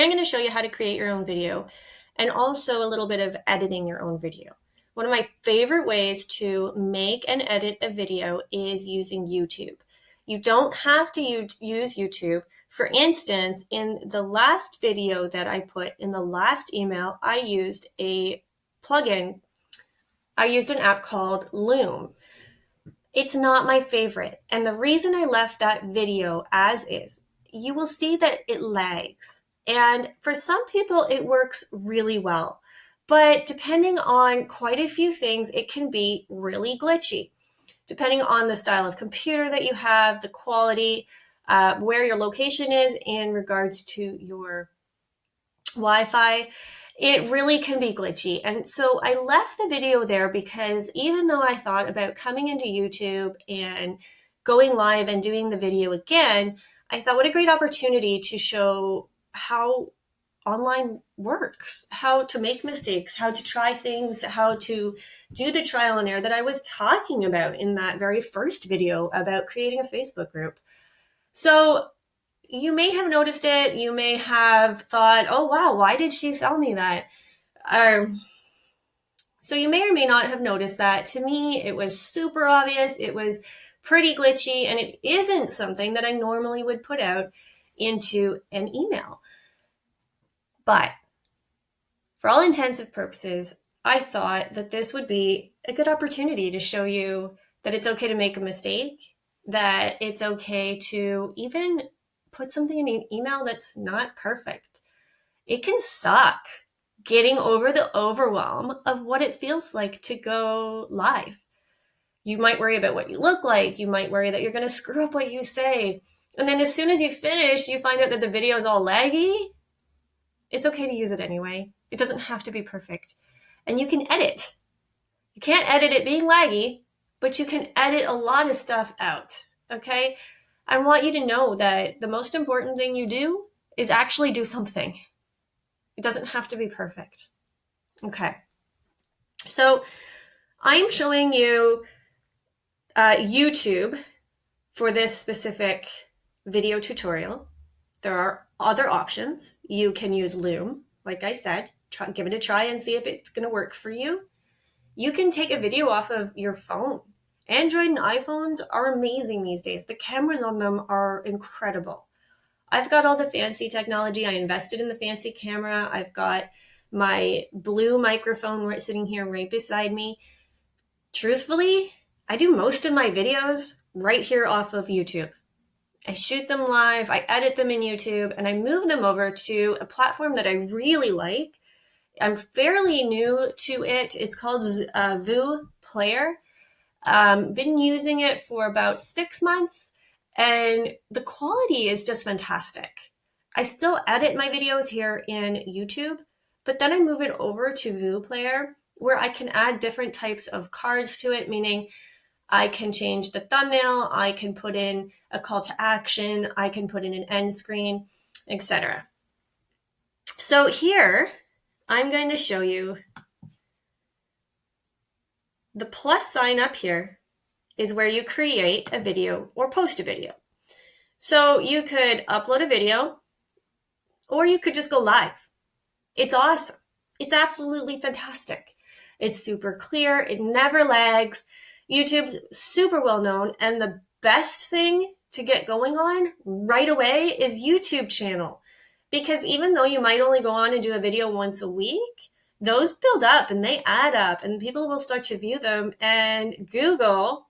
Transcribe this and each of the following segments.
I'm going to show you how to create your own video and also a little bit of editing your own video. One of my favorite ways to make and edit a video is using YouTube. You don't have to use YouTube. For instance, in the last video that I put in the last email, I used a plugin. I used an app called Loom. It's not my favorite. And the reason I left that video as is, you will see that it lags. And for some people, it works really well. But depending on quite a few things, it can be really glitchy. Depending on the style of computer that you have, the quality, where your location is in regards to your Wi-Fi, it really can be glitchy. And so I left the video there because even though I thought about coming into YouTube and going live and doing the video again, I thought what a great opportunity to show how online works, how to make mistakes, how to try things, how to do the trial and error that I was talking about in that very first video about creating a Facebook group. So you may have noticed it. You may have thought, oh, wow, why did she tell me that? So you may or may not have noticed that. To me, it was super obvious. It was pretty glitchy, and it isn't something that I normally would put out into an email. But for all intents and purposes, I thought that this would be a good opportunity to show you that it's okay to make a mistake, that it's okay to even put something in an email that's not perfect. It can suck getting over the overwhelm of what it feels like to go live. You might worry about what you look like. You might worry that you're going to screw up what you say. And then as soon as you finish, you find out that the video is all laggy. It's okay to use it anyway. It doesn't have to be perfect. And you can edit. You can't edit it being laggy, but you can edit a lot of stuff out, okay? I want you to know that the most important thing you do is actually do something. It doesn't have to be perfect. Okay. So I'm showing you YouTube for this specific video tutorial. There are other options. You can use Loom, like I said. Give it a try and see if it's going to work for you. You can take a video off of your phone. Android and iPhones are amazing these days. The cameras on them are incredible. I've got all the fancy technology. I invested in the fancy camera. I've got my blue microphone sitting here right beside me. Truthfully, I do most of my videos right here off of YouTube. I shoot them live, I edit them in YouTube, and I move them over to a platform that I really like. I'm fairly new to it. It's called Vue Player. Been using it for about 6 months, and the quality is just fantastic. I still edit my videos here in YouTube, but then I move it over to Vue Player, where I can add different types of cards to it, meaning I can change the thumbnail, I can put in a call to action, I can put in an end screen, etc. So here, I'm going to show you the plus sign up here is where you create a video or post a video. So you could upload a video or you could just go live. It's awesome. It's absolutely fantastic. It's super clear. It never lags. YouTube's super well known, and the best thing to get going on right away is YouTube channel. Because even though you might only go on and do a video once a week, those build up and they add up and people will start to view them, and Google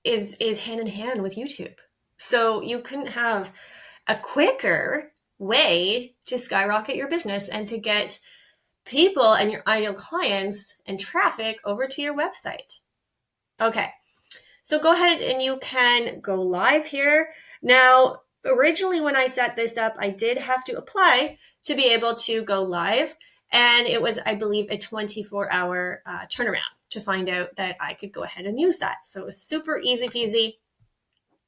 is hand in hand with YouTube. So you couldn't have a quicker way to skyrocket your business and to get people and your ideal clients and traffic over to your website. Okay, so go ahead and you can go live here. Now, originally when I set this up, I did have to apply to be able to go live. And it was, I believe, a 24-hour turnaround to find out that I could go ahead and use that. So it was super easy peasy.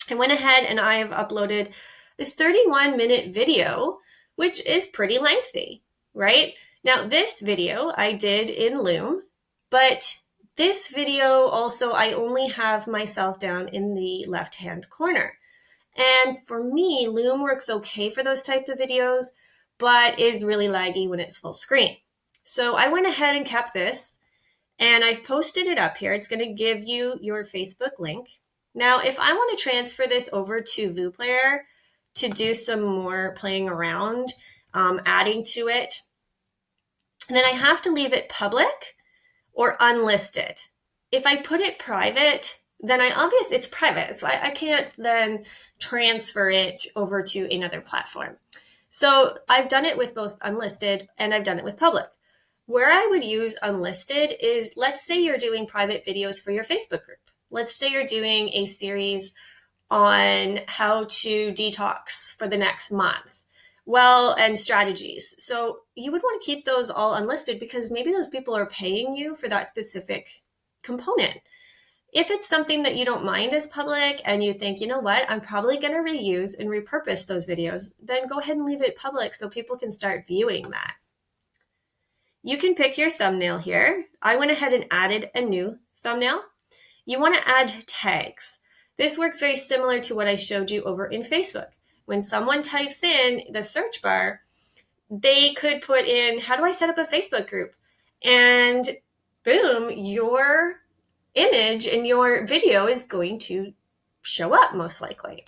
I went ahead and I have uploaded a 31-minute video, which is pretty lengthy, right? Now, this video I did in Loom, but this video also, I only have myself down in the left-hand corner. And for me, Loom works okay for those type of videos. but is really laggy when it's full screen. So I went ahead and kept this, and I've posted it up here. It's going to give you your Facebook link. Now, if I want to transfer this over to VuePlayer to do some more playing around, adding to it, then I have to leave it public or unlisted. If I put it private, then it's private, so I can't then transfer it over to another platform. So I've done it with both unlisted and I've done it with public. Where I would use unlisted is, let's say you're doing private videos for your Facebook group. Let's say you're doing a series on how to detox for the next month. Well, and strategies. So you would want to keep those all unlisted because maybe those people are paying you for that specific component. If it's something that you don't mind as public and you think, you know what, I'm probably going to reuse and repurpose those videos, then go ahead and leave it public so people can start viewing that. You can pick your thumbnail here. I went ahead and added a new thumbnail. You want to add tags. This works very similar to what I showed you over in Facebook. When someone types in the search bar, they could put in, how do I set up a Facebook group? And boom, your image in your video is going to show up most likely.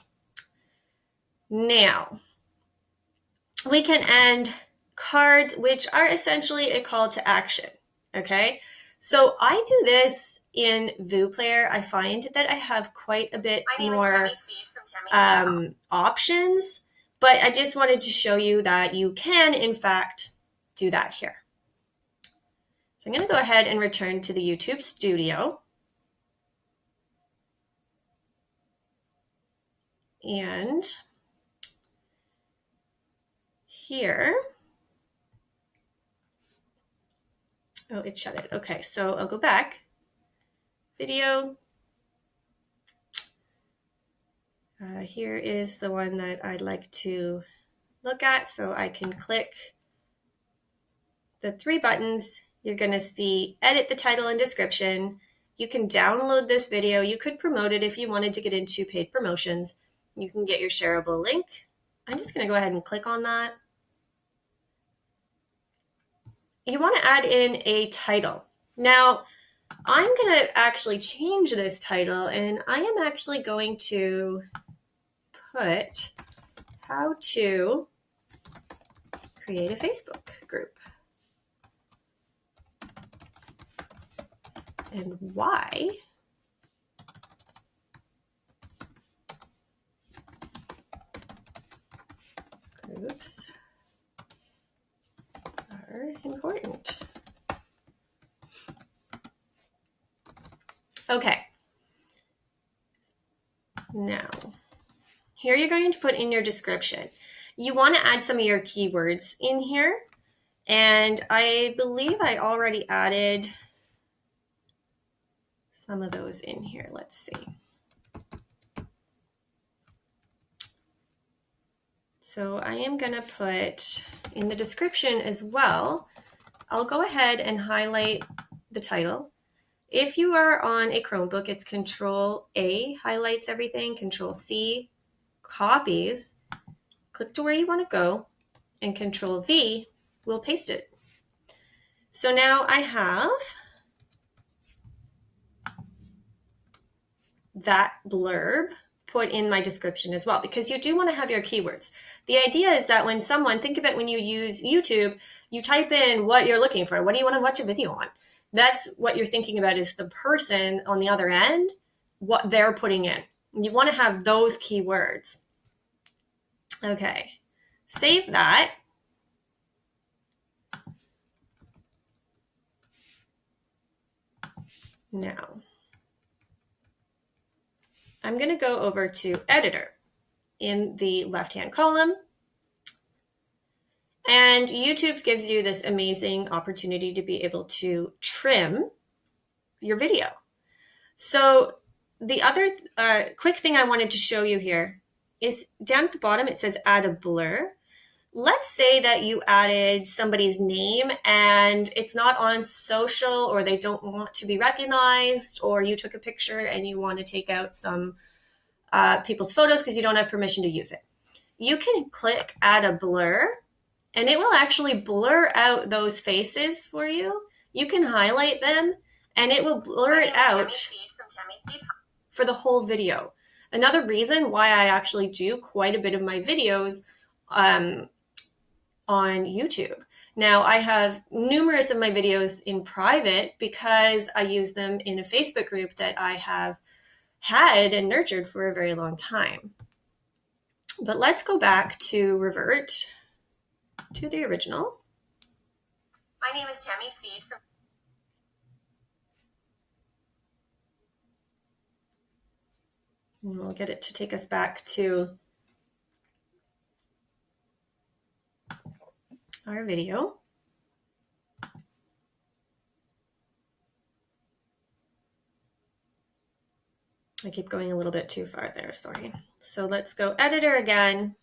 Now, we can add cards, which are essentially a call to action, okay? So I do this in VuePlayer. I find that I have quite a bit more options, but I just wanted to show you that you can, in fact, do that here. So I'm going to go ahead and return to the YouTube studio. And here, oh, it shut it. Okay, so I'll go back. Video. Here is the one that I'd like to look at. So I can click the 3 buttons. You're going to see edit the title and description. You can download this video. You could promote it if you wanted to get into paid promotions. You can get your shareable link. I'm just going to go ahead and click on that. You want to add in a title. Now, I'm going to actually change this title, and I am actually going to put how to create a Facebook group and why groups are important. Okay. Now, here you're going to put in your description. You want to add some of your keywords in here. And I believe I already added some of those in here. Let's see. So I am going to put in the description as well. I'll go ahead and highlight the title. If you are on a Chromebook, it's Control-A highlights everything, Control-C copies. Click to where you want to go, and Control-V will paste it. So now I have that blurb put in my description as well, because you do want to have your keywords. The idea is that when someone, think of it when you use YouTube, you type in what you're looking for. What do you want to watch a video on? That's what you're thinking about, is the person on the other end, what they're putting in. You want to have those keywords. Okay, save that. Now, I'm going to go over to Editor in the left-hand column. And YouTube gives you this amazing opportunity to be able to trim your video. So the other quick thing I wanted to show you here is down at the bottom, it says add a blur. Let's say that you added somebody's name and it's not on social, or they don't want to be recognized, or you took a picture and you want to take out some people's photos because you don't have permission to use it. You can click add a blur, and it will actually blur out those faces for you. You can highlight them and it will blur it out for the whole video. Another reason why I actually do quite a bit of my videos on YouTube. Now, I have numerous of my videos in private because I use them in a Facebook group that I have had and nurtured for a very long time. But let's go back to revert to the original. My name is Tammy Seed from... And we'll get it to take us back to our video. I keep going a little bit too far there, sorry. So let's go editor again.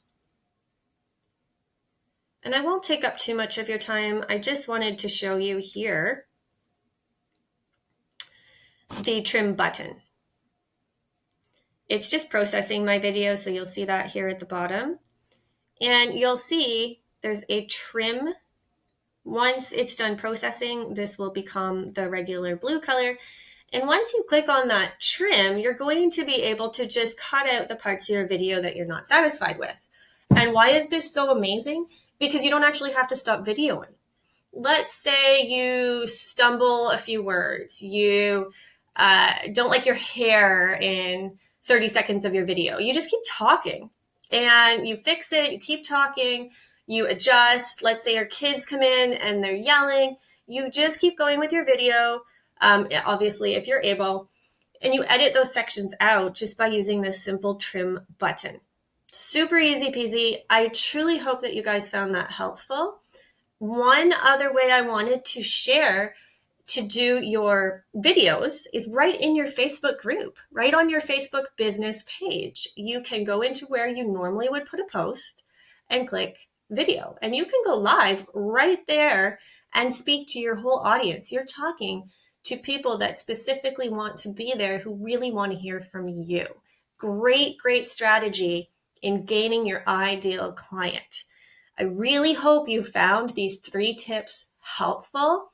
And I won't take up too much of your time. I just wanted to show you here the trim button. It's just processing my video, so you'll see that here at the bottom. And you'll see there's a trim. Once it's done processing, this will become the regular blue color. And once you click on that trim, you're going to be able to just cut out the parts of your video that you're not satisfied with. And why is this so amazing? Because you don't actually have to stop videoing. Let's say you stumble a few words. You don't like your hair in 30 seconds of your video. You just keep talking and you fix it. You keep talking. You adjust. Let's say your kids come in and they're yelling. You just keep going with your video. Obviously, if you're able, and you edit those sections out just by using this simple trim button. Super easy peasy. I truly hope that you guys found that helpful. One other way I wanted to share to do your videos is right in your Facebook group, right on your Facebook business page. You can go into where you normally would put a post and click video, and you can go live right there and speak to your whole audience. You're talking to people that specifically want to be there, who really want to hear from you. Great, great strategy in gaining your ideal client. I really hope you found these 3 tips helpful.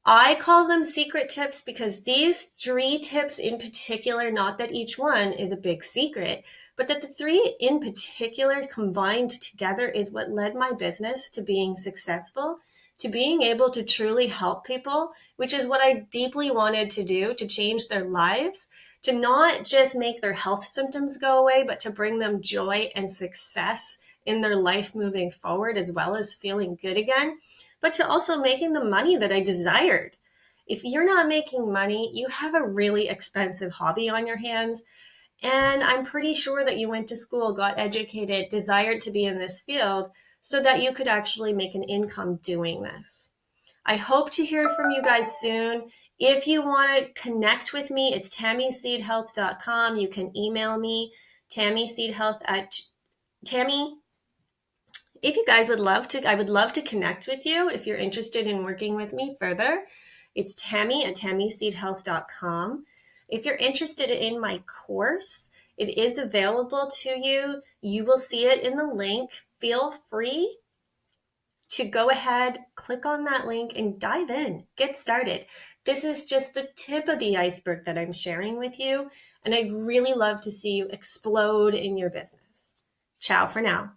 I call them secret tips because these 3 tips in particular, not that each one is a big secret, but that the 3 in particular combined together is what led my business to being successful, to being able to truly help people, which is what I deeply wanted to do, to change their lives, to not just make their health symptoms go away, but to bring them joy and success in their life moving forward, as well as feeling good again, but to also making the money that I desired. If you're not making money, you have a really expensive hobby on your hands. And I'm pretty sure that you went to school, got educated, desired to be in this field so that you could actually make an income doing this. I hope to hear from you guys soon. If you want to connect with me, it's tammyseedhealth.com. You can email me, tammyseedhealth@tammy. If you guys would love to, I would love to connect with you if you're interested in working with me further. It's tammy@tammyseedhealth.com. If you're interested in my course, it is available to you. You will see it in the link. Feel free to go ahead, click on that link and dive in, get started. This is just the tip of the iceberg that I'm sharing with you, and I'd really love to see you explode in your business. Ciao for now.